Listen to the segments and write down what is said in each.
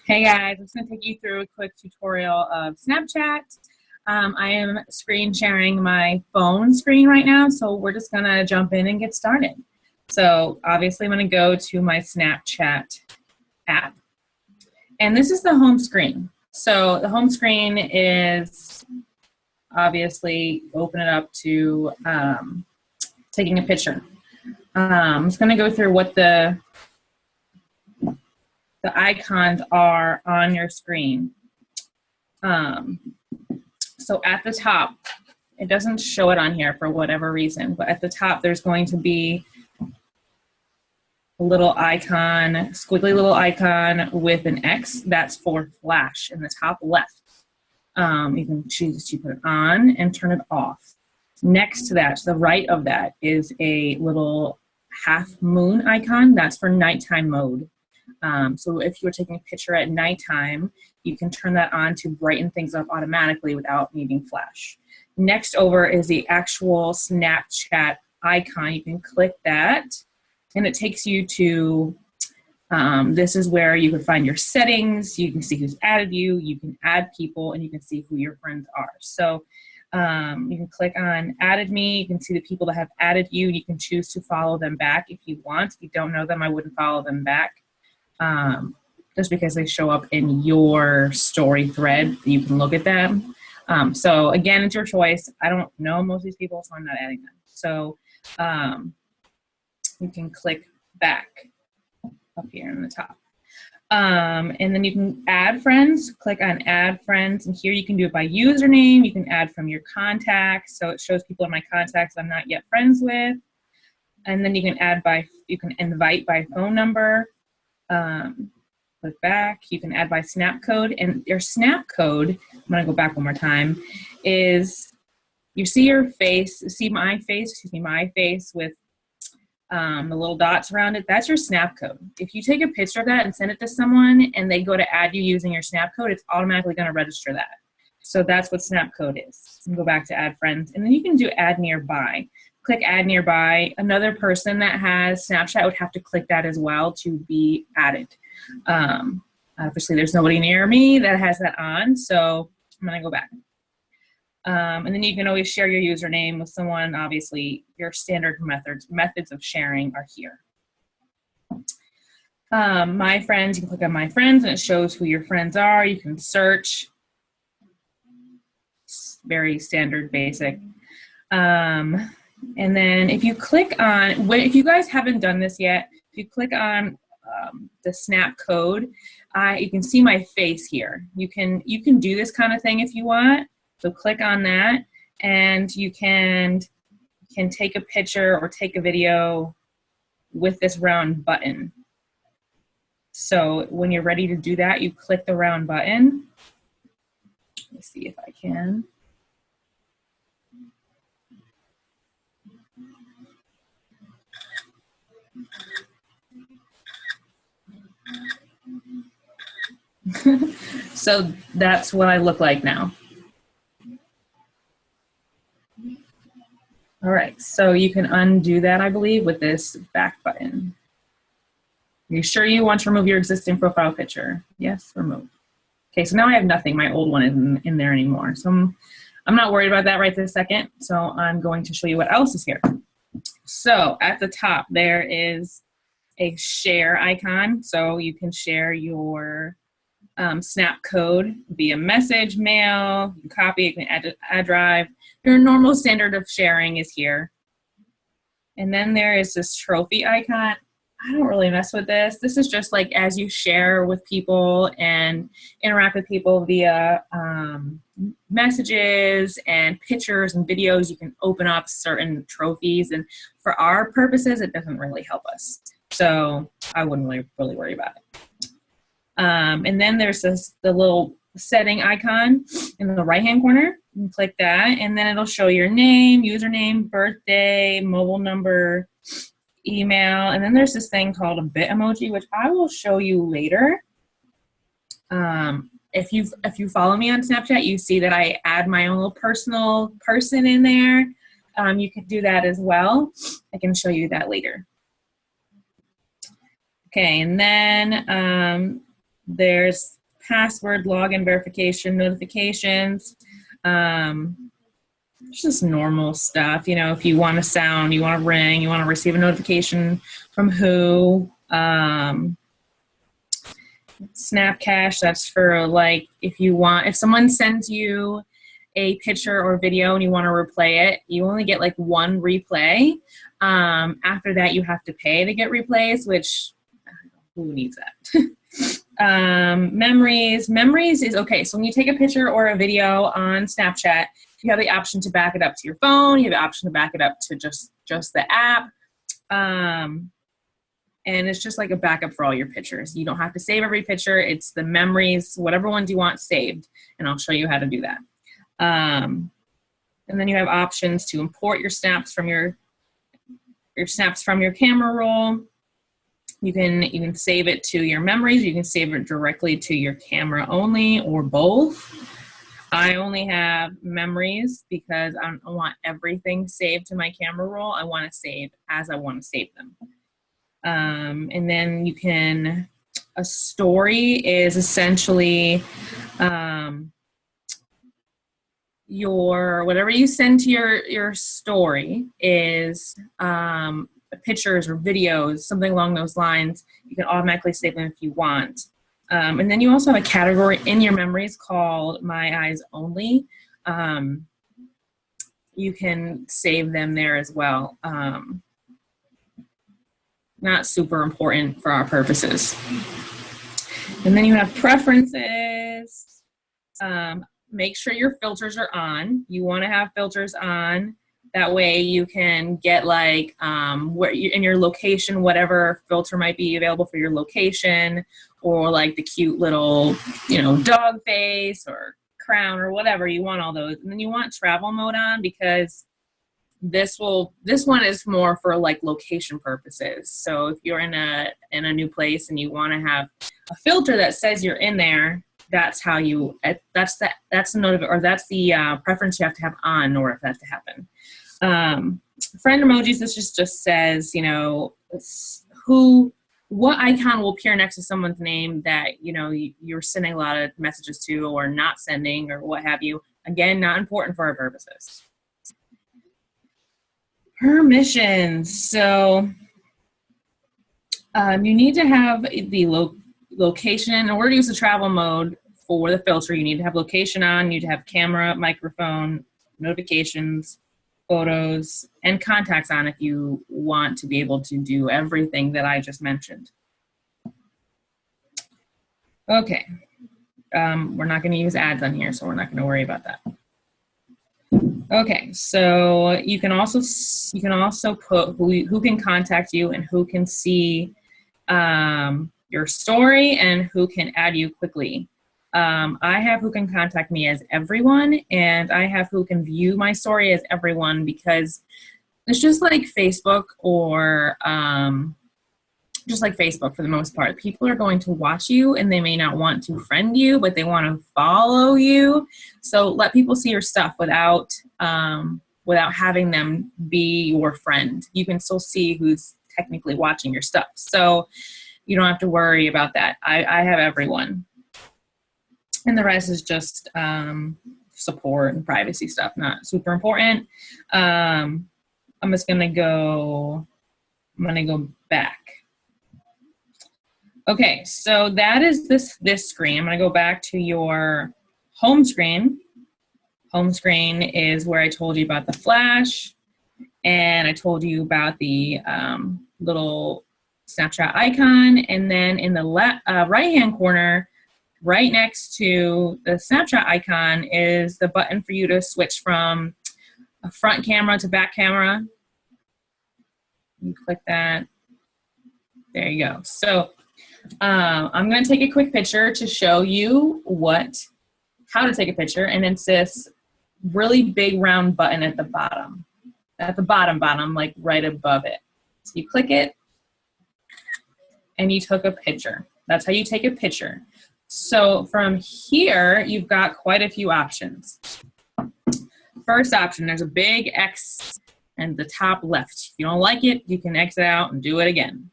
Hey guys, I'm just going to take you through a quick tutorial of Snapchat. I am screen sharing my phone screen right now, so we're just going to jump in and get started. So obviously I'm going to go to my Snapchat app. And this is the home screen. So the home screen is obviously open it up to taking a picture. I'm just going to go through what the icons are on your screen. So at the top, it doesn't show it on here for whatever reason, but at the top there's going to be a little icon, squiggly little icon with an X. That's for flash in the top left. You can choose to put it on and turn it off. Next to that, to the right of that, is a little half moon icon. That's for nighttime mode. So if you're taking a picture at nighttime, you can turn that on to brighten things up automatically without needing flash. Next over is the actual Snapchat icon. You can click that, and it takes you to, this is where you can find your settings, you can see who's added you, you can add people, and you can see who your friends are. So you can click on added me, you can see the people that have added you, and you can choose to follow them back if you want. If you don't know them, I wouldn't follow them back. Just because they show up in your story thread, you can look at them. So again, it's your choice. I don't know most of these people, so I'm not adding them. So you can click back up here in the top. And then you can add friends, click on add friends, and here you can do it by username. You can add from your contacts, so it shows people in my contacts I'm not yet friends with. And then you can add by, you can invite by phone number. Click back, you can add by snap code, and your snap code, I'm gonna go back one more time, is you see your face, see my face with the little dots around it. That's your snap code. If you take a picture of that and send it to someone and they go to add you using your snap code, it's automatically gonna register that. So that's what snap code is. You can go back to add friends, and then you can do add nearby. Click add nearby. Another person that has Snapchat would have to click that as well to be added. Obviously there's nobody near me that has that on, so I'm gonna go back. And then you can always share your username with someone. Obviously your standard methods of sharing are here. My friends, you can click on my friends and it shows who your friends are. You can search. It's very standard, basic. And then if you click on, if you guys haven't done this yet, if you click on the snap code, you can see my face here. You can do this kind of thing if you want. So click on that, and you can take a picture or take a video with this round button. So when you're ready to do that, you click the round button. Let me see if I can. So that's what I look like now. All right, so you can undo that, I believe, with this back button. Are you sure you want to remove your existing profile picture? Yes, remove. Okay, so now I have nothing. My old one isn't in there anymore. So I'm not worried about that right this second. So I'm going to show you what else is here. So at the top, there is a share icon. So you can share your snap code via message, mail, you can copy, you can add drive. Your normal standard of sharing is here. And then there is this trophy icon. I don't really mess with this. This is just like as you share with people and interact with people via messages and pictures and videos, you can open up certain trophies. And for our purposes, it doesn't really help us. So I wouldn't really worry about it. And then there's the little setting icon in the right-hand corner. You can click that, and then it'll show your name, username, birthday, mobile number, email, and then there's this thing called a bit emoji, which I will show you later. If you follow me on Snapchat, you see that I add my own little personal person in there. You can do that as well. I can show you that later. Okay, and then There's password, login verification, notifications. It's just normal stuff. You know, if you want to sound, you want to ring, you want to receive a notification from who. Snapcash, that's for like if someone sends you a picture or video and you want to replay it, you only get like one replay. After that, you have to pay to get replays, which who needs that? Memories is okay. So when you take a picture or a video on Snapchat, you have the option to back it up to your phone. You have the option to back it up to just the app. And it's just like a backup for all your pictures. You don't have to save every picture. It's the memories, whatever ones you want saved. And I'll show you how to do that. And then you have options to import your snaps from your camera roll. You can save it to your memories. You can save it directly to your camera only or both. I only have memories because I don't want everything saved to my camera roll. I want to save as I want to save them. And then a story is essentially whatever you send to your story is pictures or videos, something along those lines. You can automatically save them if you want. And then you also have a category in your memories called My Eyes Only. You can save them there as well. Not super important for our purposes. And then you have preferences. Make sure your filters are on. You want to have filters on. That way you can get like where in your location, whatever filter might be available for your location, or like the cute little, dog face or crown or whatever. You want all those. And then you want travel mode on because this one is more for like location purposes. So if you're in a new place and you want to have a filter that says you're in there, that's how that's the preference you have to have on in order for that to happen. Friend emojis, this just says, what icon will appear next to someone's name that, you're sending a lot of messages to or not sending or what have you. Again, not important for our purposes. Permissions. So you need to have the location. In order to use the travel mode for the filter, you need to have location on, you need to have camera, microphone, notifications, photos, and contacts on if you want to be able to do everything that I just mentioned. Okay. We're not going to use ads on here, so we're not going to worry about that. Okay, so you can also put who can contact you and who can see your story and who can add you quickly. I have who can contact me as everyone, and I have who can view my story as everyone because it's just like Facebook or just like Facebook for the most part. People are going to watch you and they may not want to friend you, but they want to follow you. So let people see your stuff without having them be your friend. You can still see who's technically watching your stuff. So you don't have to worry about that. I have everyone. And the rest is just support and privacy stuff, not super important. I'm going to go back. Okay, so that is this screen. I'm going to go back to your home screen. Home screen is where I told you about the flash, and I told you about the little Snapchat icon. And then in the right-hand corner, right next to the Snapchat icon is the button for you to switch from a front camera to back camera. You click that. There you go. So I'm going to take a quick picture to show you how to take a picture, and it's this really big round button at the bottom, like right above it. So you click it, and you took a picture. That's how you take a picture. So from here, you've got quite a few options. First option, there's a big X in the top left. If you don't like it, you can exit out and do it again.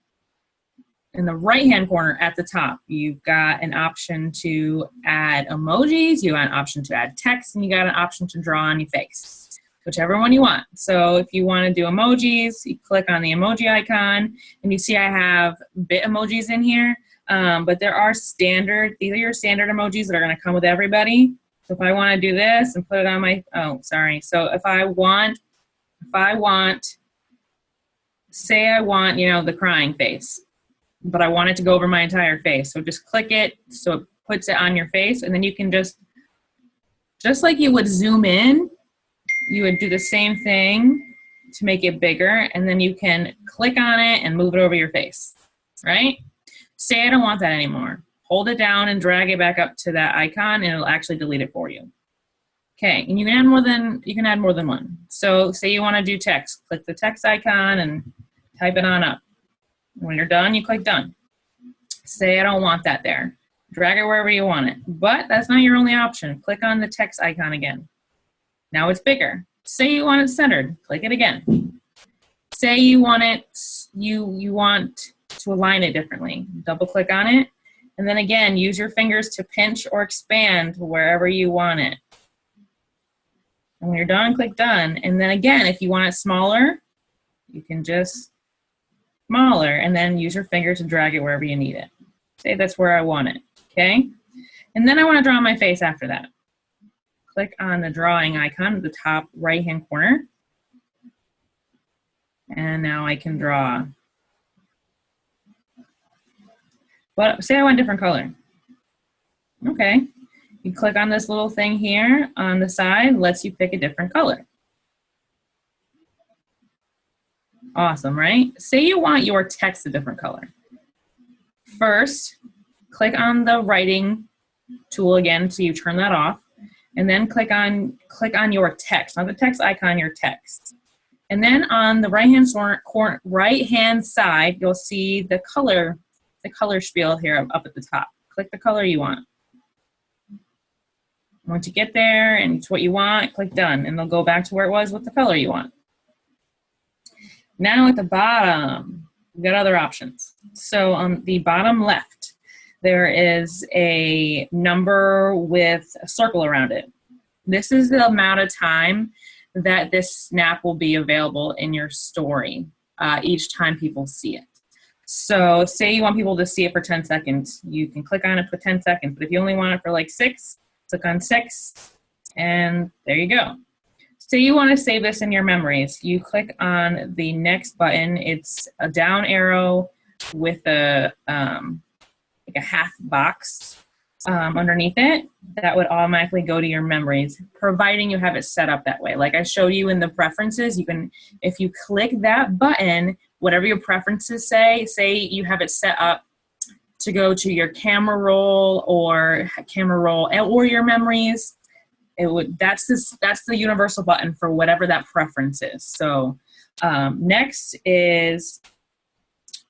in the right-hand corner at the top, you've got an option to add emojis, you got an option to add text, and you got an option to draw on your face, whichever one you want. So if you want to do emojis, you click on the emoji icon, and you see I have bit emojis in here, but there are standard, these are your standard emojis that are going to come with everybody. So if I want to do this and put it on my, so if I want, say I want, you know, the crying face, but I want it to go over my entire face. So just click it so it puts it on your face, and then you can just like you would zoom in, you would do the same thing to make it bigger, and then you can click on it and move it over your face, right? Say I don't want that anymore. Hold it down and drag it back up to that icon, and it'll actually delete it for you. Okay, and you can add more than one. So say you want to do text, click the text icon and type it on up. When you're done, you click done. Say I don't want that there. Drag it wherever you want it. But that's not your only option. Click on the text icon again. Now it's bigger. Say you want it centered. Click it again. Say you want it, you want to align it differently. Double click on it. And then again, use your fingers to pinch or expand wherever you want it. And when you're done, click done. And then again, if you want it smaller, you can just smaller, and then use your finger to drag it wherever you need it. Say that's where I want it, okay? And then I want to draw my face after that. Click on the drawing icon at the top right-hand corner. And now I can draw. But say I want a different color. Okay. You click on this little thing here on the side, lets you pick a different color. Awesome, right? Say you want your text a different color. First, click on the writing tool again, so you turn that off, and then click on your text, not the text icon, your text. And then on the right-hand side, you'll see the color spiel here up at the top. Click the color you want. Once you get there and it's what you want, click done, and it'll go back to where it was with the color you want. Now at the bottom, we've got other options. So on the bottom left, there is a number with a circle around it. This is the amount of time that this snap will be available in your story each time people see it. So say you want people to see it for 10 seconds, you can click on it for 10 seconds, but if you only want it for like 6, click on 6, and there you go. Say you want to save this in your memories, you click on the next button. It's a down arrow with a like a half box underneath it. That would automatically go to your memories, providing you have it set up that way. Like I showed you in the preferences, you can, if you click that button, whatever your preferences say you have it set up to go to your camera roll or your memories. That's the universal button for whatever that preference is. So next is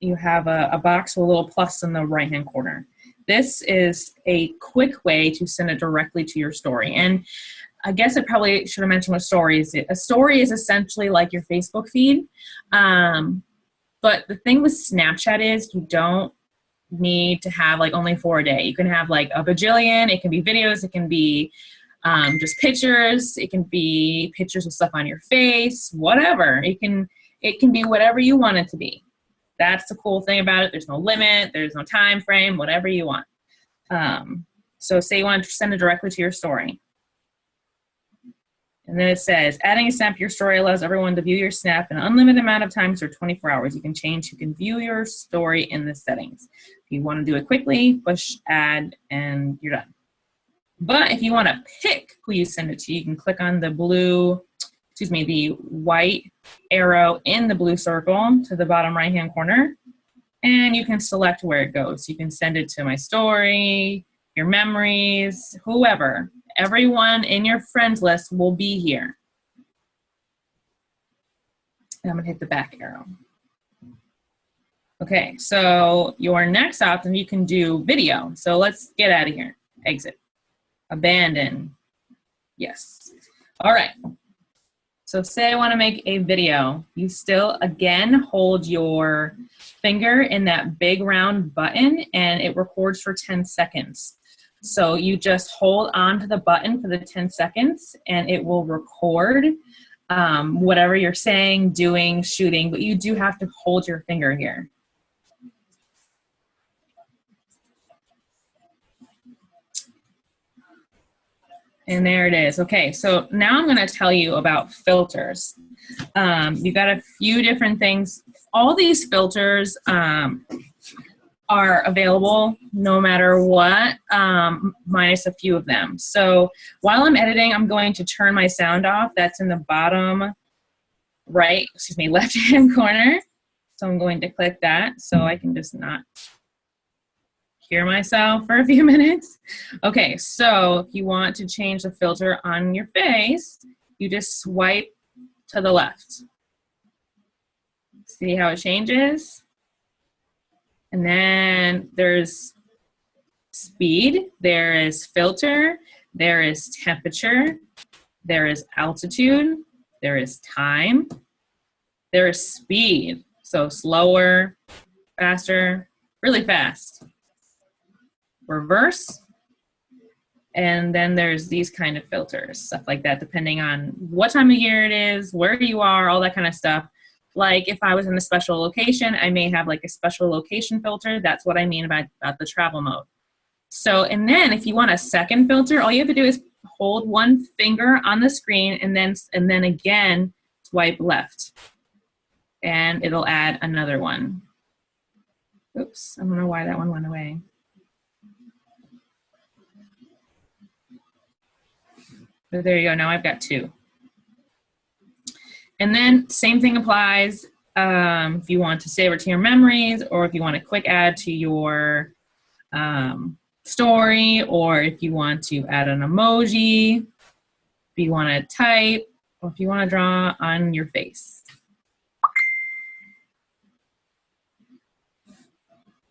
you have a box with a little plus in the right-hand corner. This is a quick way to send it directly to your story. And I guess I probably should have mentioned what story is. A story is essentially like your Facebook feed. But the thing with Snapchat is you don't need to have like only 4 a day. You can have like a bajillion. It can be videos. It can be just pictures. It can be pictures with stuff on your face, whatever. It can be whatever you want it to be. That's the cool thing about it. There's no limit. There's no time frame, whatever you want. So say you want to send it directly to your story. And then it says, adding a snap to your story allows everyone to view your snap an unlimited amount of times or 24 hours. You can view your story in the settings. If you want to do it quickly, push add, and you're done. But if you want to pick who you send it to, you can click on the the white arrow in the blue circle to the bottom right-hand corner, and you can select where it goes. You can send it to my story, your memories, whoever. Everyone in your friends list will be here. And I'm gonna hit the back arrow. Okay, so your next option, you can do video. So let's get out of here. Exit. Abandon. Yes. All right. So say I want to make a video. You still, again, hold your finger in that big round button and it records for 10 seconds. So you just hold on to the button for the 10 seconds and it will record whatever you're saying, doing, shooting, but you do have to hold your finger here. And there it is. Okay, so now I'm going to tell you about filters. You've got a few different things. All these filters are available no matter what, minus a few of them. So while I'm editing, I'm going to turn my sound off. That's in the bottom right, excuse me, left-hand corner. So I'm going to click that so I can just not hear myself for a few minutes. Okay, so if you want to change the filter on your face, you just swipe to the left. See how it changes? And then there's speed, there is filter, there is temperature, there is altitude, there is time, there is speed. So slower, faster, really fast. Reverse, and then there's these kind of filters, stuff like that, depending on what time of year it is, where you are, all that kind of stuff. Like if I was in a special location, I may have like a special location filter. That's what I mean about the travel mode. So, and then if you want a second filter, all you have to do is hold one finger on the screen and then again swipe left, and it'll add another one. Oops, I don't know why that one went away. So there you go, now I've got two. And then same thing applies if you want to save it to your memories, or if you want a quick add to your story, or if you want to add an emoji, if you want to type, or if you want to draw on your face.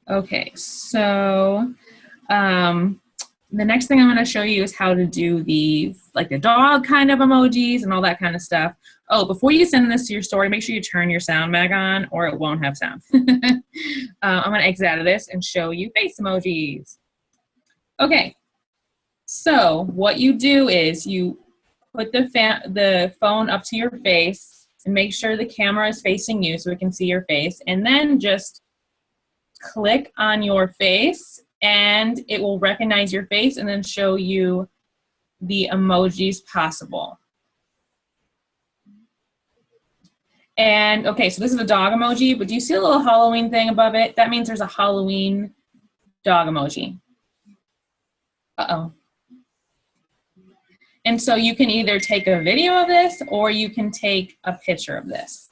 Okay, so the next thing I'm going to show you is how to do the dog kind of emojis and all that kind of stuff. Oh, before you send this to your story, make sure you turn your sound back on or it won't have sound. I'm going to exit out of this and show you face emojis. Okay, so what you do is you put the phone up to your face and make sure the camera is facing you so we can see your face, and then just click on your face and it will recognize your face and then show you the emojis possible. And okay, so this is a dog emoji, but do you see a little Halloween thing above it? That means there's a Halloween dog emoji. Uh-oh. And so you can either take a video of this or you can take a picture of this.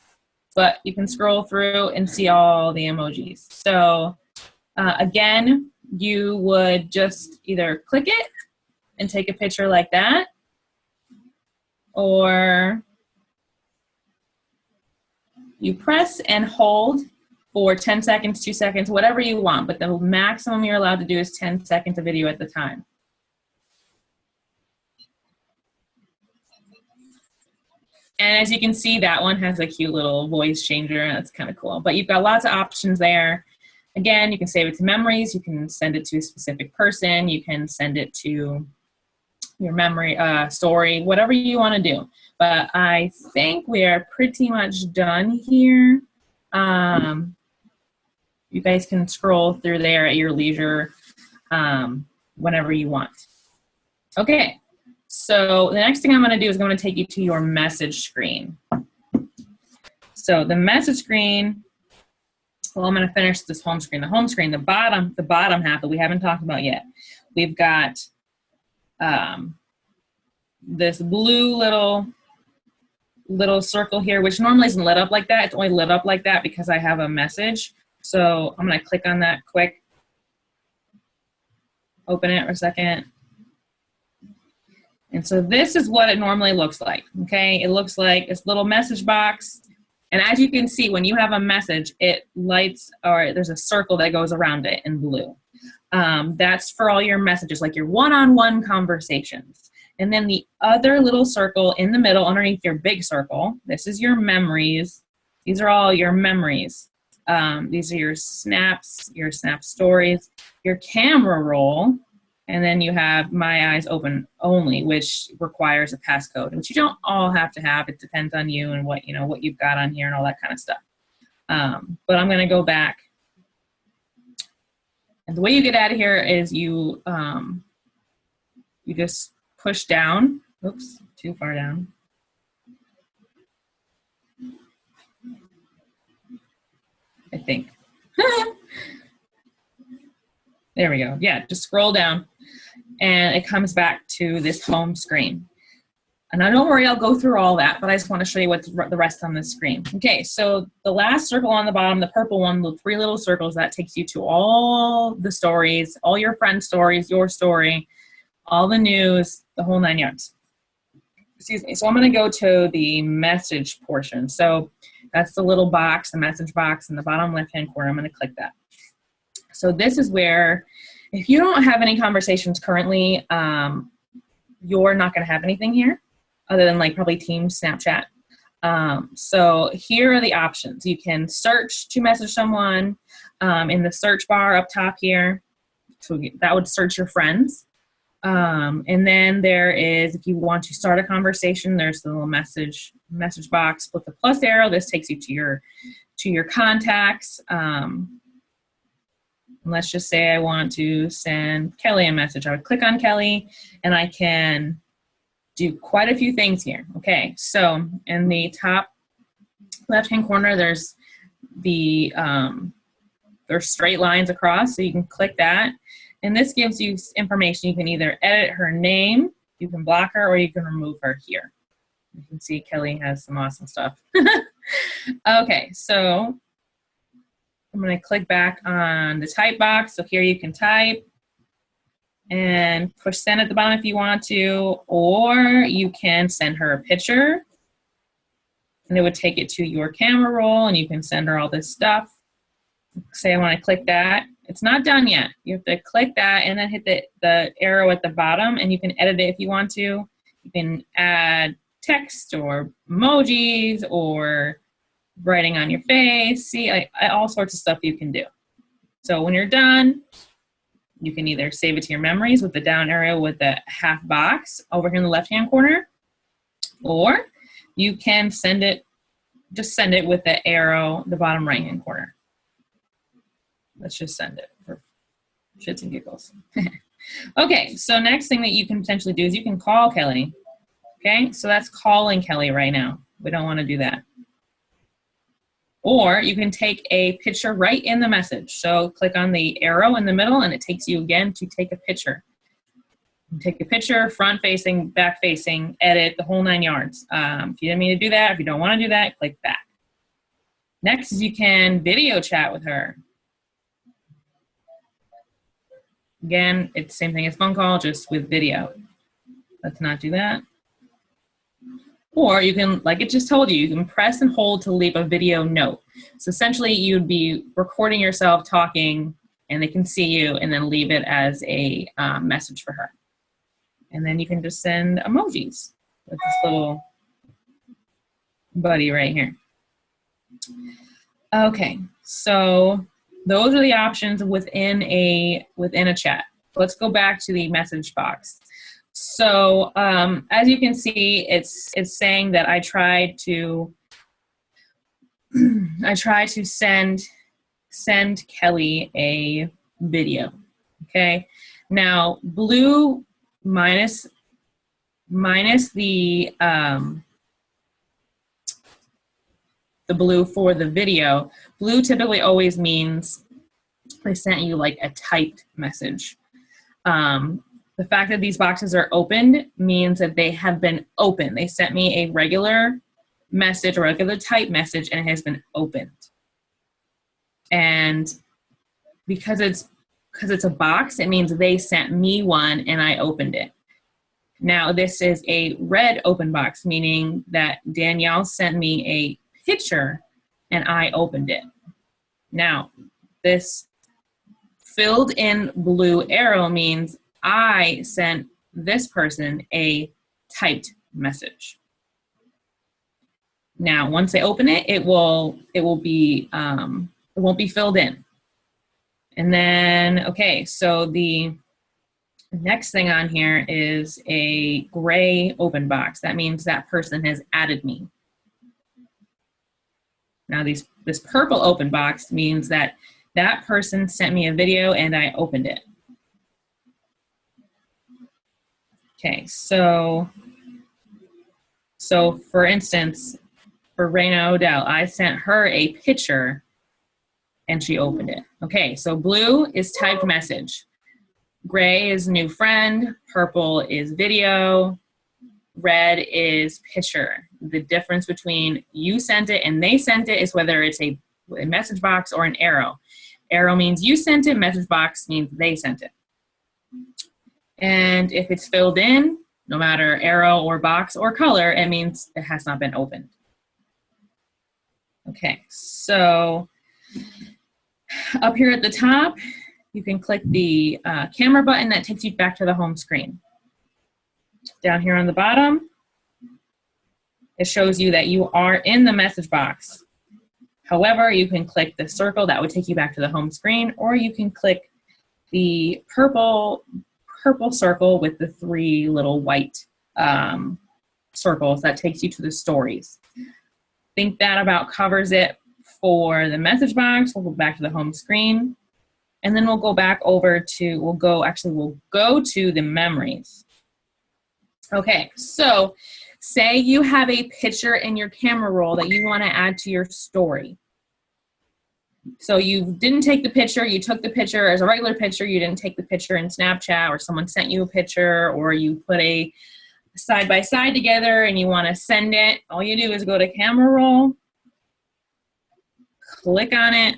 But you can scroll through and see all the emojis. So again, you would just either click it and take a picture like that, or you press and hold for 10 seconds, 2 seconds, whatever you want, but the maximum you're allowed to do is 10 seconds of video at the time. And as you can see, that one has a cute little voice changer, and that's kind of cool. But you've got lots of options there. Again, you can save it to memories, you can send it to a specific person, you can send it to your memory story, whatever you want to do. But I think we are pretty much done here. You guys can scroll through there at your leisure whenever you want. Okay, so the next thing I'm going to do is I'm going to take you to your message screen. So the message screen, well, I'm going to finish this home screen. The home screen, the bottom half that we haven't talked about yet. We've got this blue little circle here, which normally isn't lit up like that. It's only lit up like that because I have a message. So I'm going to click on that quick. Open it for a second. And so this is what it normally looks like, okay? It looks like this little message box. And as you can see, when you have a message, it lights, or there's a circle that goes around it in blue. That's for all your messages, like your one-on-one conversations. And then the other little circle in the middle underneath your big circle, this is your memories. These are all your memories. These are your snaps, your snap stories, your camera roll, and then you have My Eyes Open Only, which requires a passcode, which you don't all have to have. It depends on you and what you've got on here and all that kind of stuff. But I'm going to go back. And the way you get out of here is you just push down. Oops, too far down. I think. There we go. Yeah, just scroll down and it comes back to this home screen. And now don't worry, I'll go through all that, but I just want to show you what's the rest on the screen. Okay, so the last circle on the bottom, the purple one, the 3 little circles, that takes you to all the stories, all your friends' stories, your story, all the news, the whole 9 yards. Excuse me. So I'm going to go to the message portion. So that's the little box, the message box in the bottom left-hand corner. I'm going to click that. So this is where, if you don't have any conversations currently, you're not going to have anything here other than like probably Teams, Snapchat. So here are the options. You can search to message someone in the search bar up top here. So that would search your friends. And then there is, if you want to start a conversation, there's the little message box with the plus arrow. This takes you to your contacts. Let's just say I want to send Kelly a message. I would click on Kelly and I can do quite a few things here. Okay, so in the top left-hand corner, there's straight lines across, so you can click that. And this gives you information. You can either edit her name, you can block her, or you can remove her here. You can see Kelly has some awesome stuff. Okay, so I'm going to click back on the type box. So here you can type and push send at the bottom if you want to, or you can send her a picture and it would take it to your camera roll and you can send her all this stuff. Say I want to click that. It's not done yet. You have to click that and then hit the arrow at the bottom and you can edit it if you want to. You can add text or emojis or writing on your face. See, all sorts of stuff you can do. So when you're done, you can either save it to your memories with the down arrow with the half box over here in the left-hand corner, or you can just send it with the arrow, the bottom right-hand corner. Let's just send it for shits and giggles. Okay, so next thing that you can potentially do is you can call Kelly. Okay, so that's calling Kelly right now. We don't want to do that. Or you can take a picture right in the message. So click on the arrow in the middle and it takes you again to take a picture. Take a picture, front facing, back facing, edit, the whole 9 yards. If you didn't mean to do that, if you don't want to do that, click back. Next is you can video chat with her. Again, it's the same thing as phone call, just with video. Let's not do that. Or you can, like it just told you, you can press and hold to leave a video note. So essentially you'd be recording yourself talking and they can see you and then leave it as a message for her. And then you can just send emojis with this little buddy right here. Okay, so those are the options within a chat. Let's go back to the message box. So as you can see, it's saying that I tried to send Kelly a video. Okay, now blue minus the blue for the video. Blue typically always means they sent you like a typed message. The fact that these boxes are opened means that they have been opened. They sent me a regular message, a regular type message, and it has been opened. And because it's a box, it means they sent me one and I opened it. Now this is a red open box, meaning that Danielle sent me a picture and I opened it. Now this filled in blue arrow means I sent this person a typed message. Now, once they open it, it won't be filled in. And then, okay, so the next thing on here is a gray open box. That means that person has added me. Now this purple open box means that that person sent me a video and I opened it. Okay, so for instance, for Raina Odell, I sent her a picture and she opened it. Okay, so blue is typed message. Gray is new friend. Purple is video. Red is picture. The difference between you sent it and they sent it is whether it's a message box or an arrow. Arrow means you sent it. Message box means they sent it. And if it's filled in, no matter arrow or box or color, it means it has not been opened. Okay, so up here at the top, you can click the camera button that takes you back to the home screen. Down here on the bottom, it shows you that you are in the message box. However, you can click the circle that would take you back to the home screen, or you can click the purple circle with the 3 little white circles that takes you to the stories. I think that about covers it for the message box. We'll go back to the home screen, and then we'll go back over to, we'll go to the memories. Okay, so say you have a picture in your camera roll that you want to add to your story. So you didn't take the picture, you took the picture as a regular picture, you didn't take the picture in Snapchat, or someone sent you a picture, or you put a side by side together and you want to send it. All you do is go to camera roll, click on it,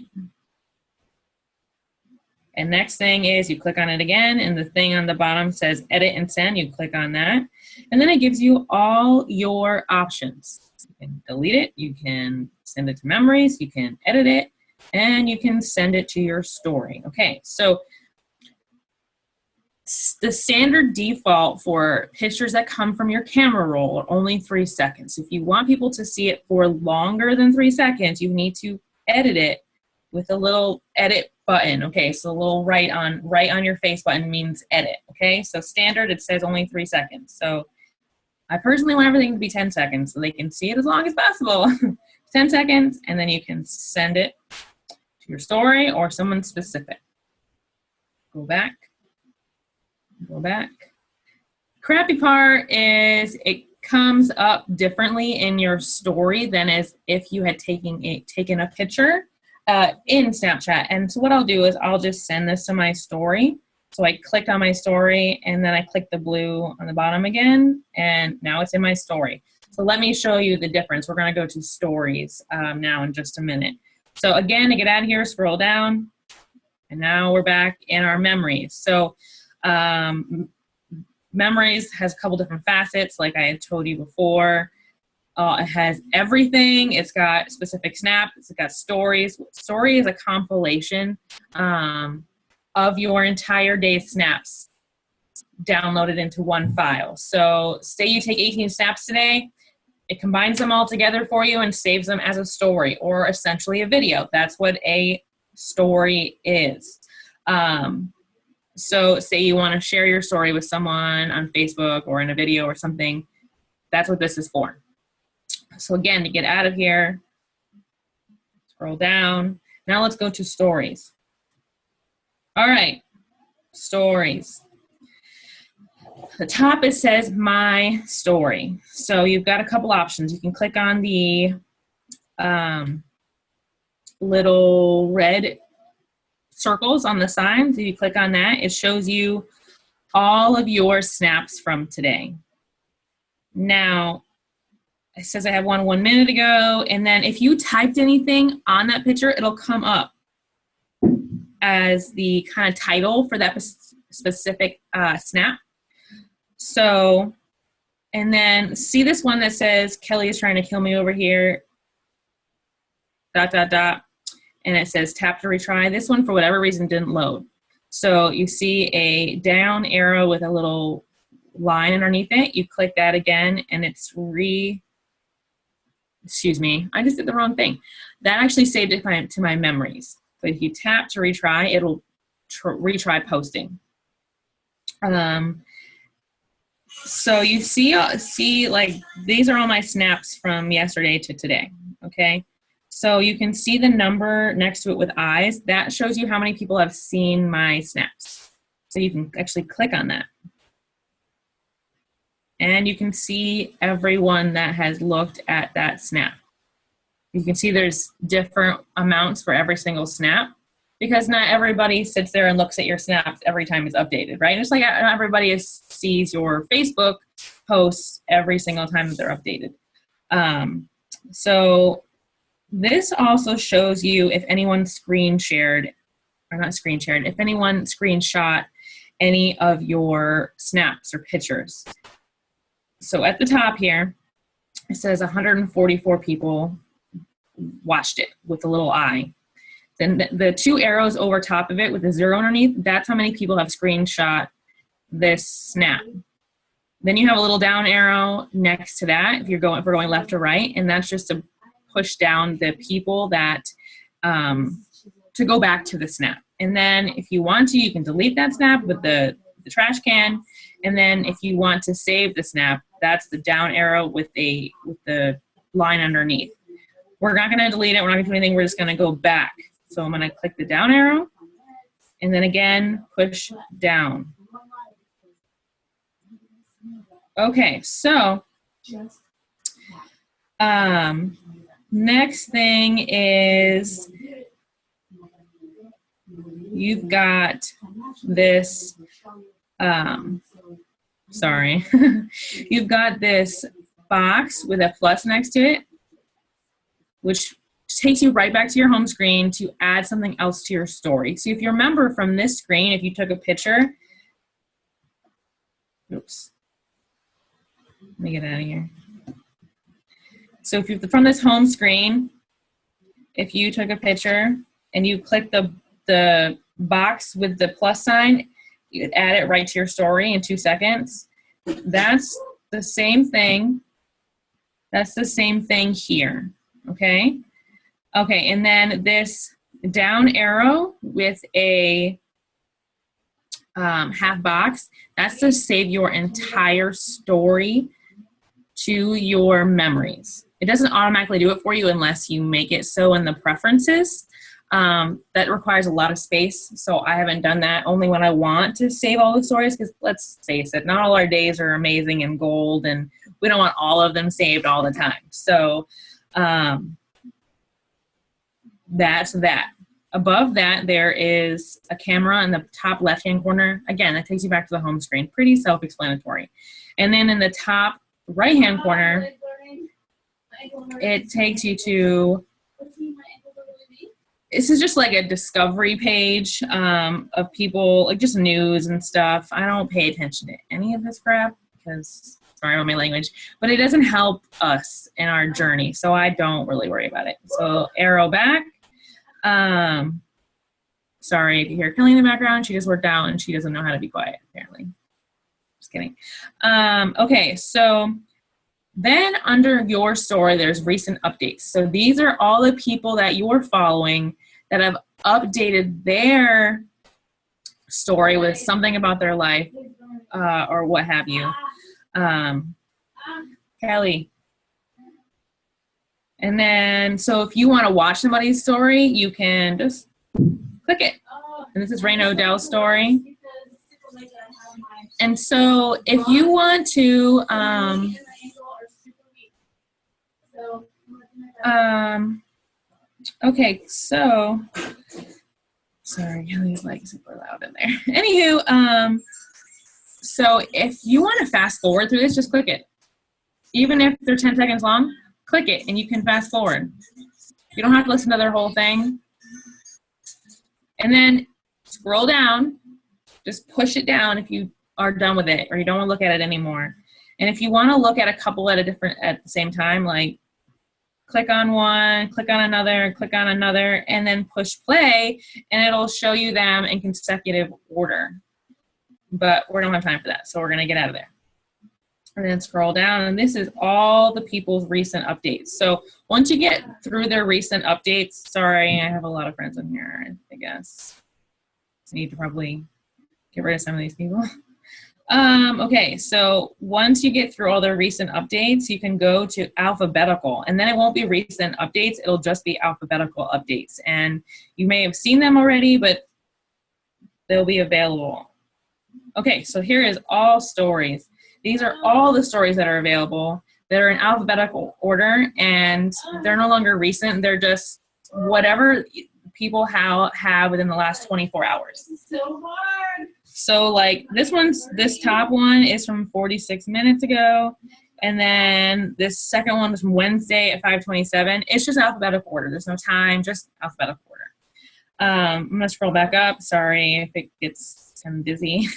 and next thing is you click on it again, and the thing on the bottom says edit and send. You click on that, and then it gives you all your options. You can delete it, you can send it to memories, you can edit it, and you can send it to your story. Okay, so the standard default for pictures that come from your camera roll are only 3 seconds. If you want people to see it for longer than 3 seconds, you need to edit it with a little edit button. Okay, so a little right on your face button means edit. Okay, so standard, it says only 3 seconds. So I personally want everything to be 10 seconds so they can see it as long as possible. 10 seconds, and then you can send it to your story or someone specific. Go back. Go back. Crappy part is it comes up differently in your story than as if you had taken a picture in Snapchat. And so what I'll do is I'll just send this to my story. So I clicked on my story, and then I clicked the blue on the bottom again, and now it's in my story. So let me show you the difference. We're going to go to stories now in just a minute. So again, to get out of here, scroll down, and now we're back in our memories. So memories has a couple different facets, like I had told you before. It has everything. It's got specific snaps. It's got stories. Story is a compilation of your entire day's snaps downloaded into one file. So say you take 18 snaps today, it combines them all together for you and saves them as a story, or essentially a video. That's what a story is. So say you want to share your story with someone on Facebook or in a video or something, that's what this is for. So again, to get out of here, scroll down. Now let's go to stories. All right, stories. The top, it says my story. So you've got a couple options. You can click on the little red circles on the side. So you click on that, it shows you all of your snaps from today. Now, it says I have one 1 minute ago, and then if you typed anything on that picture, it'll come up as the kind of title for that specific snap. So, and then see this one that says Kelly is trying to kill me over here, ... and it says tap to retry. This one, for whatever reason, didn't load. So you see a down arrow with a little line underneath it, you click that again, and it's excuse me, I just did the wrong thing. That actually saved it to my memories. So if you tap to retry, it'll retry posting. So you see like these are all my snaps from yesterday to today, okay? So you can see the number next to it with eyes. That shows you how many people have seen my snaps. So you can actually click on that. And you can see everyone that has looked at that snap. You can see there's different amounts for every single snap, because not everybody sits there and looks at your snaps every time it's updated, right? Just like not everybody sees your Facebook posts every single time that they're updated. So this also shows you if anyone if anyone screenshot any of your snaps or pictures. So at the top here, it says 144 people watched it with a little eye. Then the two arrows over top of it with the 0 underneath, that's how many people have screenshot this snap. Then you have a little down arrow next to that if we're going left or right, and that's just to push down the people that to go back to the snap. And then if you want to, you can delete that snap with the trash can. And then if you want to save the snap, that's the down arrow with the line underneath. We're not going to delete it. We're not going to do anything. We're just going to go back. So I'm going to click the down arrow and then again push down. Okay, so next thing is you've got this, you've got this box with a plus next to it, which takes you right back to your home screen to add something else to your story. So if you remember from this screen, if you took a picture, oops, let me get out of here. So if you, from this home screen, if you took a picture and you click the box with the plus sign, you would add it right to your story in 2 seconds. That's the same thing. That's the same thing here, okay? Okay, and then this down arrow with a half box, that's to save your entire story to your memories. It doesn't automatically do it for you unless you make it so in the preferences. That requires a lot of space, so I haven't done that, only when I want to save all the stories, because let's face it, not all our days are amazing and gold, and we don't want all of them saved all the time. So that's that. Above that, there is a camera in the top left-hand corner. Again, that takes you back to the home screen. Pretty self-explanatory. And then in the top right-hand corner, it takes you to, this is just like a discovery page of people, like just news and stuff. I don't pay attention to any of this crap because, sorry about my language, but it doesn't help us in our journey, so I don't really worry about it. So arrow back. Sorry if you hear Kelly in the background. She just worked out and she doesn't know how to be quiet, apparently. Just kidding. Okay, so then under your story, there's recent updates. So these are all the people that you're following that have updated their story with something about their life or what have you. Kelly. And then, so if you want to watch somebody's story, you can just click it. And this is Raina Odell's story. And so if you want to, okay, so, sorry, Kelly's like super loud in there. Anywho, so if you want to fast forward through this, just click it. Even if they're 10 seconds long, click it and you can fast forward. You don't have to listen to their whole thing. And then scroll down, just push it down if you are done with it or you don't want to look at it anymore. And if you want to look at a couple at the same time, like click on one, click on another, and then push play, and it'll show you them in consecutive order. But we don't have time for that, so we're going to get out of there. and then scroll down, and this is all the people's recent updates. So once you get through their recent updates, sorry, I have a lot of friends in here, I guess. I need to probably get rid of some of these people. Okay, so once you get through all their recent updates, you can go to alphabetical, and then it won't be recent updates, it'll just be alphabetical updates. And you may have seen them already, but they'll be available. Okay, so here is all stories. These are all the stories that are available. They're in alphabetical order, and they're no longer recent. They're just whatever people have within the last 24 hours. This is so hard. So like this top one is from 46 minutes ago. And then this second one was from Wednesday at 5:27. It's just alphabetical order. There's no time, just alphabetical order. I'm gonna scroll back up. Sorry if it gets kind of busy.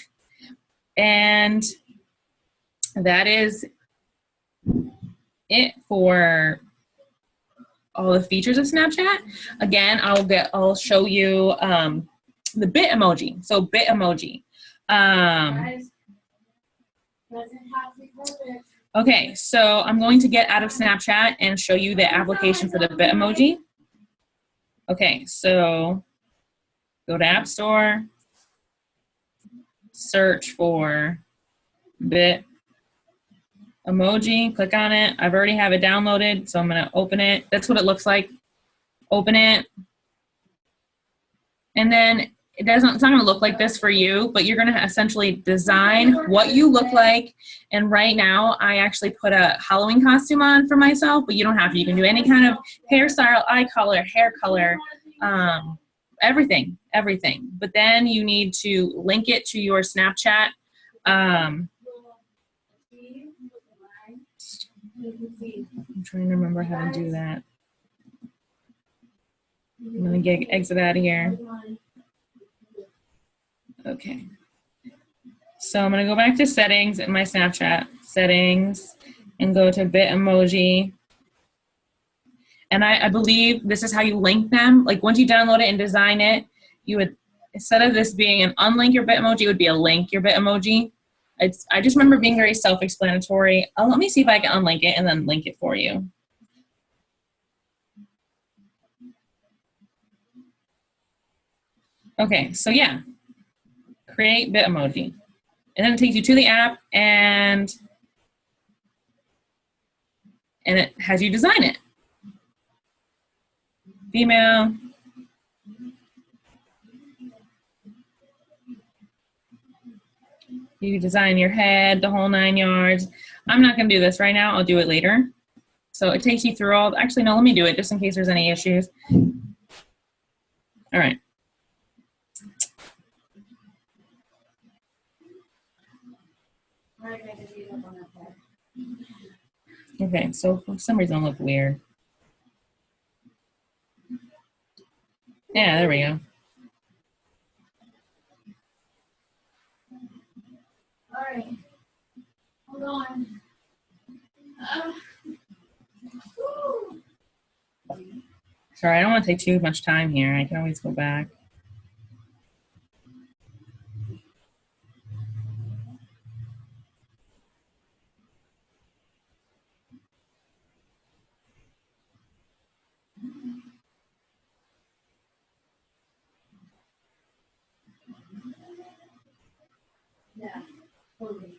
And that is it for all the features of Snapchat. Again, I'll show you the bit emoji. So bit emoji. Okay, so I'm going to get out of Snapchat and show you the application for the bit emoji. Okay, so go to App Store, search for bit emoji, click on it. I've already have it downloaded, so I'm gonna open it. That's what it looks like. Open it. And then it's not gonna look like this for you, but you're gonna essentially design what you look like. And right now, I actually put a Halloween costume on for myself, but you don't have to. You can do any kind of hairstyle, eye color, hair color, everything. But then you need to link it to your Snapchat. I'm trying to remember how to do that. I'm gonna exit out of here. Okay. So I'm gonna go back to settings in my Snapchat settings and go to bit emoji. And I believe this is how you link them. Like once you download it and design it, you would, instead of this being an unlink your bit emoji, it would be a link your bit emoji. I just remember being very self-explanatory. Let me see if I can unlink it and then link it for you. Okay, so yeah, create bit emoji. And then it takes you to the app and it has you design it. Female. You design your head, the whole 9 yards. I'm not gonna do this right now, I'll do it later. So it takes you through all, actually no, let me do it just in case there's any issues. All right. Okay, so for some reason it looked weird. Yeah, there we go. All right. Hold on. Sorry, I don't want to take too much time here. I can always go back. Yeah, totally.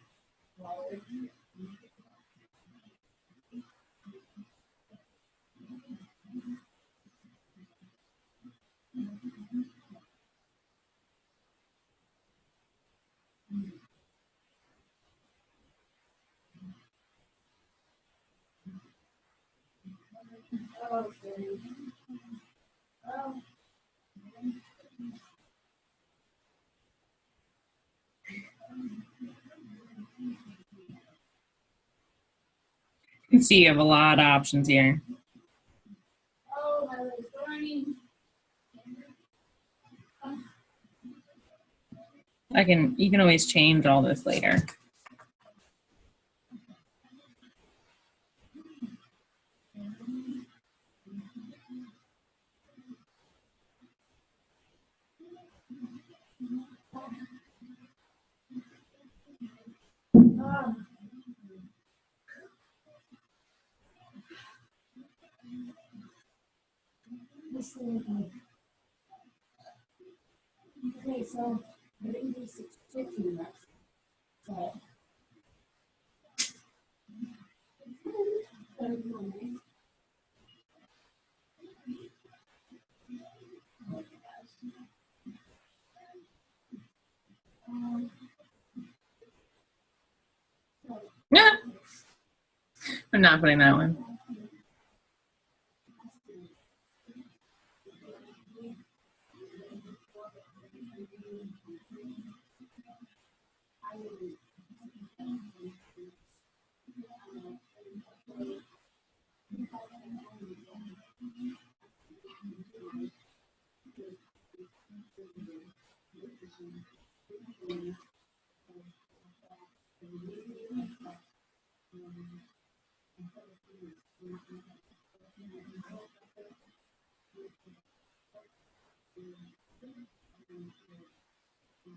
Okay. Oh. You can see you have a lot of options here. Oh, my leg's burning. You can always change all this later. Okay, so I didn't do 6:15 reps. So. Yeah. I'm not putting that one.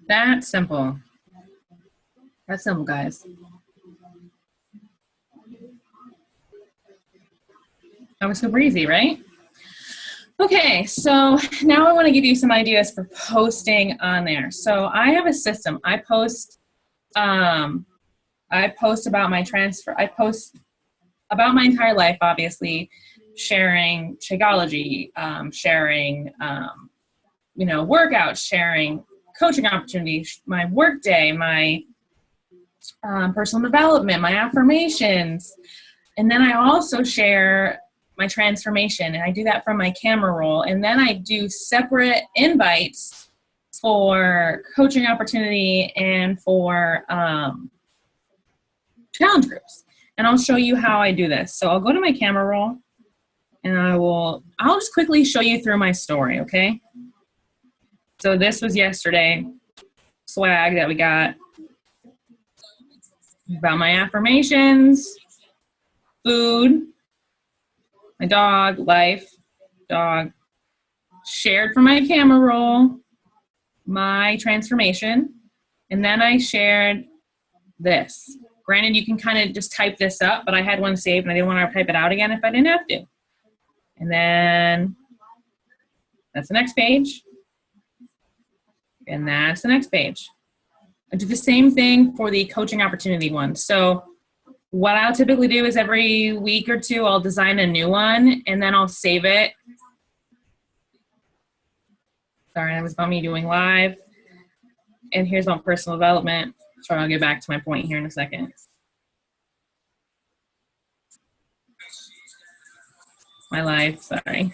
That's simple. That's simple, guys. That was super easy, right? Okay, so now I want to give you some ideas for posting on there. So I have a system. I post about my transfer. I post about my entire life, obviously, sharing Shakeology, sharing, workouts, sharing coaching opportunities, my work day, my personal development, my affirmations. And then I also share my transformation, and I do that from my camera roll. And then I do separate invites for coaching opportunity and for challenge groups. And I'll show you how I do this. So I'll go to my camera roll, and I'll just quickly show you through my story, okay? So this was yesterday, swag that we got about my affirmations, food, my dog, life, dog, shared from my camera roll, my transformation, and then I shared this. Granted, you can kind of just type this up, but I had one saved and I didn't want to type it out again if I didn't have to. And then that's the next page. And that's the next page. I do the same thing for the coaching opportunity one. So what I'll typically do is every week or two, I'll design a new one and then I'll save it. Sorry, that was about me doing live. And here's my personal development. Sorry, I'll get back to my point here in a second. My life, sorry.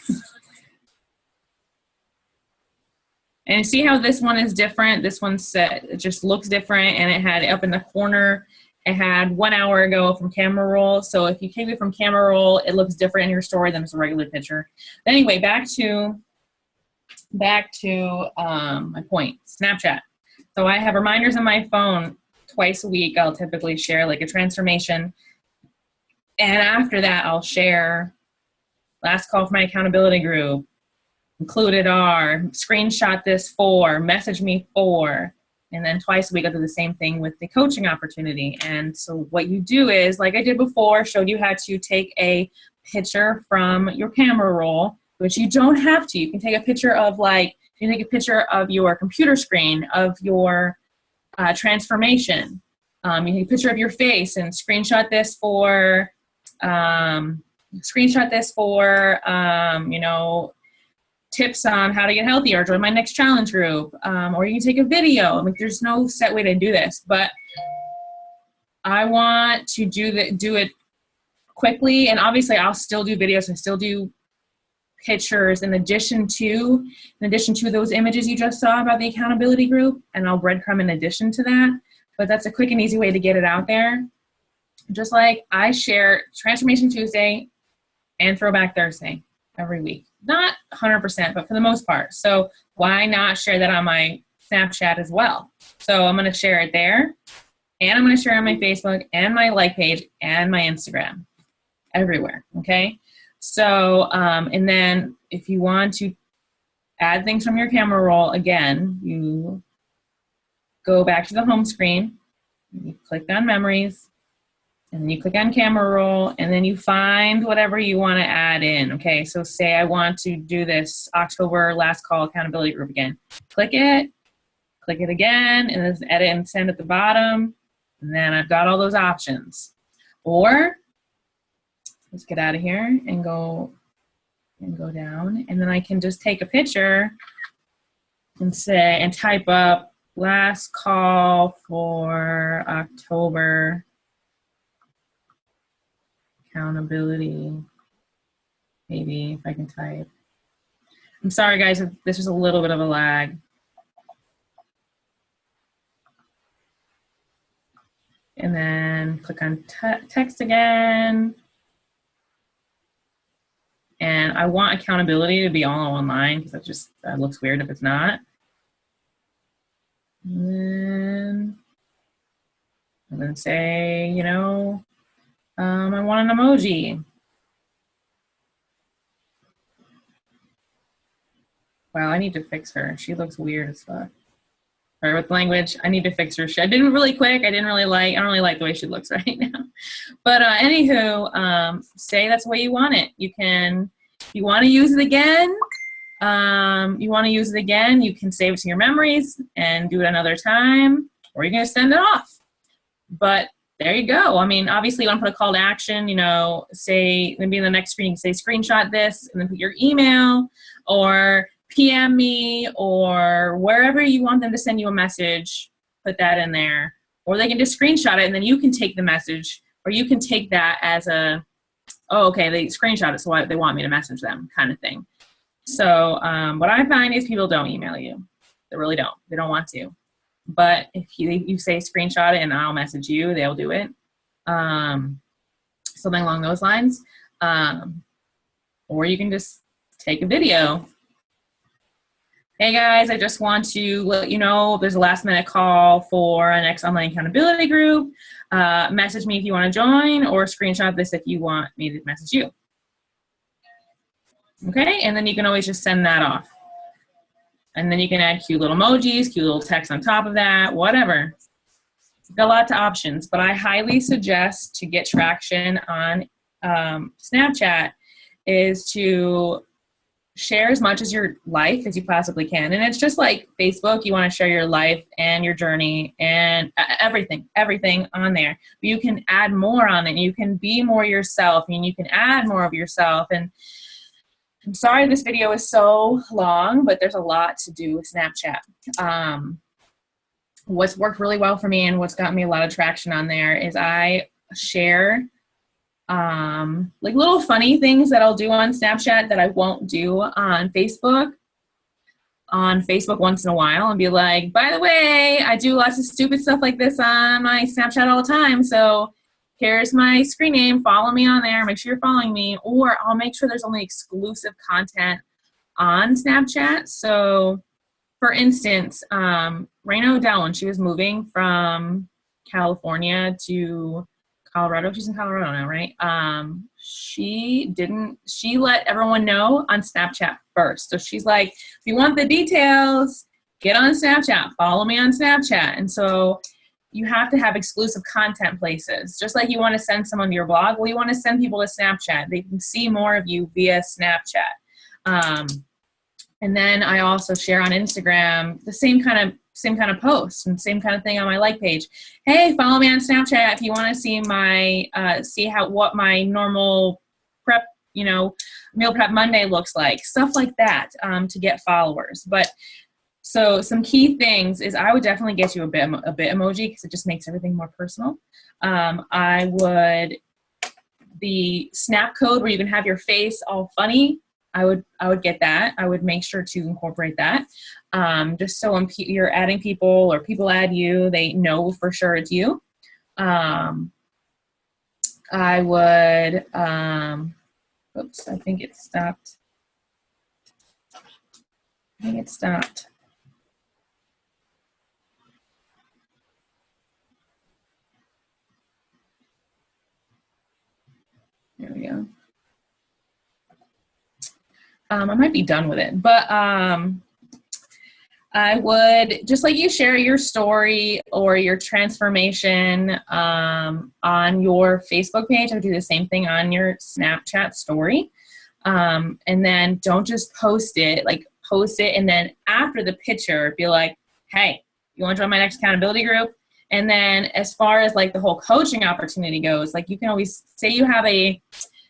And see how this one is different? This one's set, it just looks different, and it had up in the corner, it had 1 hour ago from camera roll. So if you take it from camera roll, it looks different in your story than it's a regular picture. But anyway, back to my point, Snapchat. So I have reminders on my phone twice a week. I'll typically share like a transformation. And after that, I'll share last call for my accountability group, included are, screenshot this for, message me for, and then twice a week I'll do the same thing with the coaching opportunity. And so what you do is, like I did before, showed you how to take a picture from your camera roll, which you don't have to. You can take a picture of your computer screen of your transformation. You can take a picture of your face and screenshot this for tips on how to get healthier, or join my next challenge group, or you can take a video. Like, there's no set way to do this, but I want to do it quickly. And obviously I'll still do videos and still do pictures in addition to those images you just saw about the accountability group, and I'll breadcrumb in addition to that. But that's a quick and easy way to get it out there. Just like I share Transformation Tuesday and Throwback Thursday every week. Not 100%, but for the most part. So why not share that on my Snapchat as well? So I'm going to share it there, and I'm going to share it on my Facebook and my like page and my Instagram, everywhere, okay? So, and then if you want to add things from your camera roll, again, you go back to the home screen, you click on memories, And then you click on camera roll, and then you find whatever you want to add in. Okay, so say I want to do this October last call accountability group again. Click it again, and then edit and send at the bottom. And then I've got all those options. Or let's get out of here and go down, and then I can just take a picture and say and type up last call for October accountability. Maybe if I can type. I'm sorry guys, this is a little bit of a lag. And then click on text again. And I want accountability to be all online because that looks weird if it's not. And then say, you know, I want an emoji. Wow, I need to fix her. She looks weird as fuck. Sorry, with language, I need to fix her. I did it really quick. I don't really like the way she looks right now. But anywho, say that's the way you want it. If you want to use it again, you can save it to your memories and do it another time, or you're going to send it off. But there you go. I mean, obviously you want to put a call to action, you know, say, maybe in the next screen, you can say screenshot this and then put your email or PM me or wherever you want them to send you a message, put that in there. Or they can just screenshot it and then you can take the message, or you can take that as a, oh, okay, they screenshot it, so they want me to message them kind of thing. So what I find is people don't email you. They really don't. They don't want to. But if you say screenshot it and I'll message you, they'll do it. Something along those lines. Or you can just take a video. Hey guys, I just want to let you know there's a last minute call for our next online accountability group. Message me if you want to join, or screenshot this if you want me to message you. Okay, and then you can always just send that off. And then you can add cute little emojis, cute little text on top of that, whatever. Got lots of options, but I highly suggest to get traction on Snapchat is to share as much as your life as you possibly can. And it's just like Facebook, you want to share your life and your journey and everything on there. But you can add more on it. You can be more yourself, and you can add more of yourself. And I'm sorry this video is so long, but there's a lot to do with Snapchat. What's worked really well for me and what's gotten me a lot of traction on there is I share like little funny things that I'll do on Snapchat that I won't do on Facebook. On Facebook once in a while, and be like, by the way, I do lots of stupid stuff like this on my Snapchat all the time, so here's my screen name, follow me on there, make sure you're following me, or I'll make sure there's only exclusive content on Snapchat. So for instance, Raina O'Dell, when she was moving from California to Colorado, she's in Colorado now, right? She let everyone know on Snapchat first. So she's like, if you want the details, get on Snapchat, follow me on Snapchat. And so you have to have exclusive content places. Just like you want to send someone to your blog, well, you want to send people to Snapchat. They can see more of you via Snapchat. And then I also share on Instagram the same kind of posts and same kind of thing on my like page. Hey, follow me on Snapchat if you want to see my what my normal prep, meal prep Monday looks like. Stuff like that to get followers. But so some key things is I would definitely get you a bit emoji because it just makes everything more personal. The snap code where you can have your face all funny, I would get that. I would make sure to incorporate that. Just so when you're adding people or people add you, they know for sure it's you. I would, oops, I think it stopped. There we go. I might be done with it, but I would, just like you share your story or your transformation on your Facebook page, I would do the same thing on your Snapchat story. And then don't just post it, like post it. And then after the picture, be like, hey, you want to join my next accountability group? And then as far as like the whole coaching opportunity goes, like you can always say you have a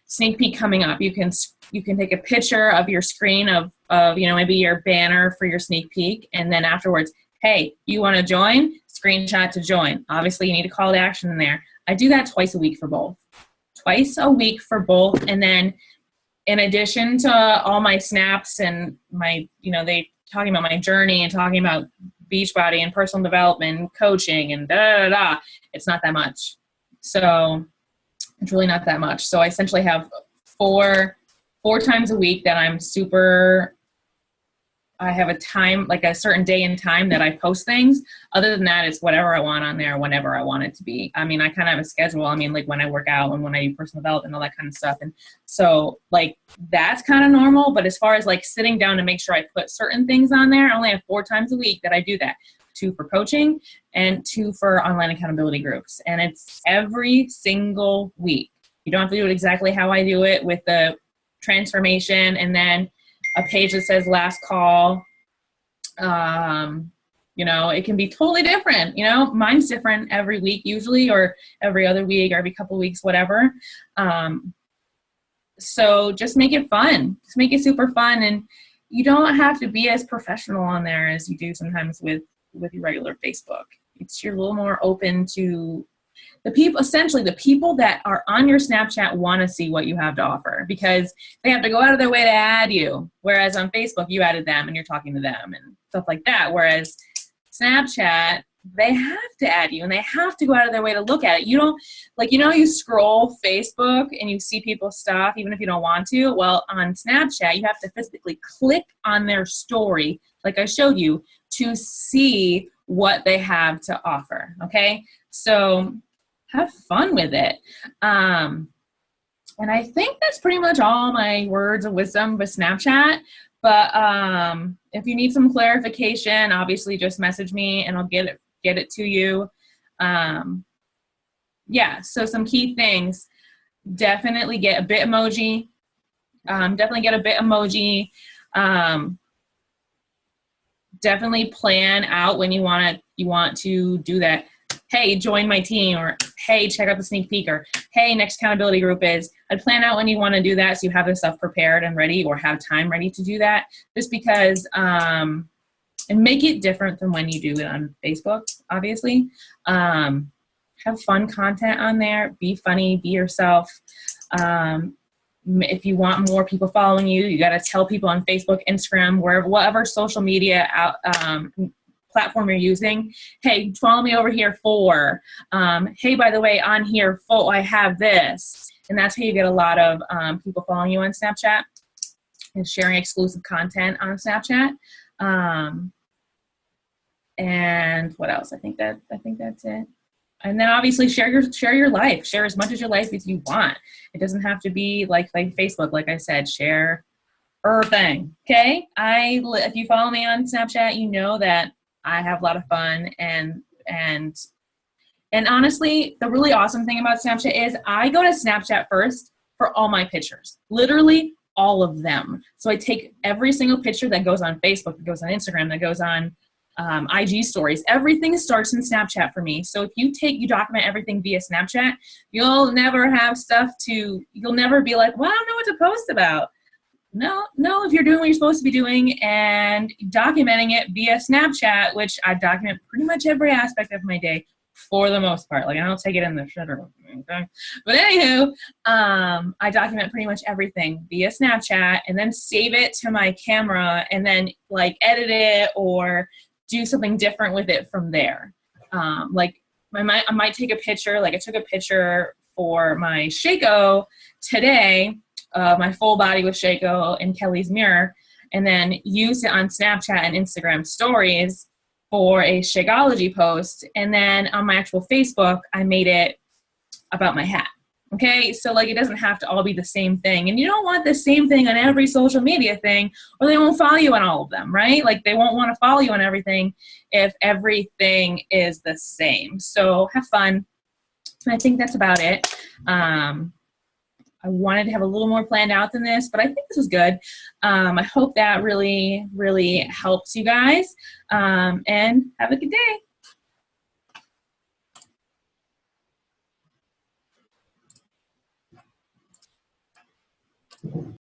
sneak peek coming up. You can take a picture of your screen of maybe your banner for your sneak peek. And then afterwards, hey, you want to join? Screenshot to join. Obviously you need a call to action in there. I do that twice a week for both. And then in addition to all my snaps and my, they talking about my journey and talking about Beachbody and personal development and coaching and it's not that much. So it's really not that much. So I essentially have four times a week that I have a time, like a certain day and time that I post things. Other than that, it's whatever I want on there, whenever I want it to be. I mean, I kind of have a schedule. I mean, like when I work out and when I do personal development, all that kind of stuff. And so like, that's kind of normal. But as far as like sitting down to make sure I put certain things on there, I only have 4 times a week that I do that. 2 for coaching and 2 for online accountability groups. And it's every single week. You don't have to do it exactly how I do it with the transformation and then a page that says last call. It can be totally different. Mine's different every week usually, or every other week, or every couple weeks, whatever. So just make it fun. Just make it super fun. And you don't have to be as professional on there as you do sometimes with your regular Facebook. You're a little more open to the people. Essentially, the people that are on your Snapchat want to see what you have to offer because they have to go out of their way to add you. Whereas on Facebook, you added them and you're talking to them and stuff like that. Whereas Snapchat, they have to add you and they have to go out of their way to look at it. You don't, you scroll Facebook and you see people's stuff, even if you don't want to. Well, on Snapchat, you have to physically click on their story, like I showed you, to see what they have to offer. Okay. So have fun with it. And I think that's pretty much all my words of wisdom with Snapchat. But if you need some clarification, obviously just message me and I'll get it to you. So some key things. Definitely get a bit emoji. Definitely plan out when you want to do that. Hey, join my team, or hey, check out the sneak peek, or hey, next accountability group is. I'd plan out when you want to do that so you have the stuff prepared and ready, or have time ready to do that, just because and make it different from when you do it on Facebook, obviously. Have fun content on there. Be funny. Be yourself. If you want more people following you, you got to tell people on Facebook, Instagram, whatever social media platform you're using. Hey, follow me over here for. Hey, by the way, on here, I have this. And that's how you get a lot of people following you on Snapchat and sharing exclusive content on Snapchat. And what else? I think that's it. And then obviously share your life. Share as much of your life as you want. It doesn't have to be like Facebook. Like I said, share everything. Okay. If you follow me on Snapchat, you know that I have a lot of fun and honestly, the really awesome thing about Snapchat is I go to Snapchat first for all my pictures, literally all of them. So I take every single picture that goes on Facebook, that goes on Instagram, that goes on IG stories. Everything starts in Snapchat for me. So if you document everything via Snapchat, you'll never be like, well, I don't know what to post about. No, if you're doing what you're supposed to be doing and documenting it via Snapchat, which I document pretty much every aspect of my day for the most part. Like I don't take it in the shitter. Okay? But anywho, I document pretty much everything via Snapchat and then save it to my camera and then like edit it or do something different with it from there. I might take a picture, like I took a picture for my Shakeco today, my full body with Shakeco in Kelly's mirror, and then used it on Snapchat and Instagram stories for a Shakeology post. And then on my actual Facebook, I made it about my hat. Okay, so like it doesn't have to all be the same thing. And you don't want the same thing on every social media thing, or they won't follow you on all of them, right? Like they won't want to follow you on everything if everything is the same. So have fun. I think that's about it. I wanted to have a little more planned out than this, but I think this was good. I hope that really, really helps you guys. And have a good day.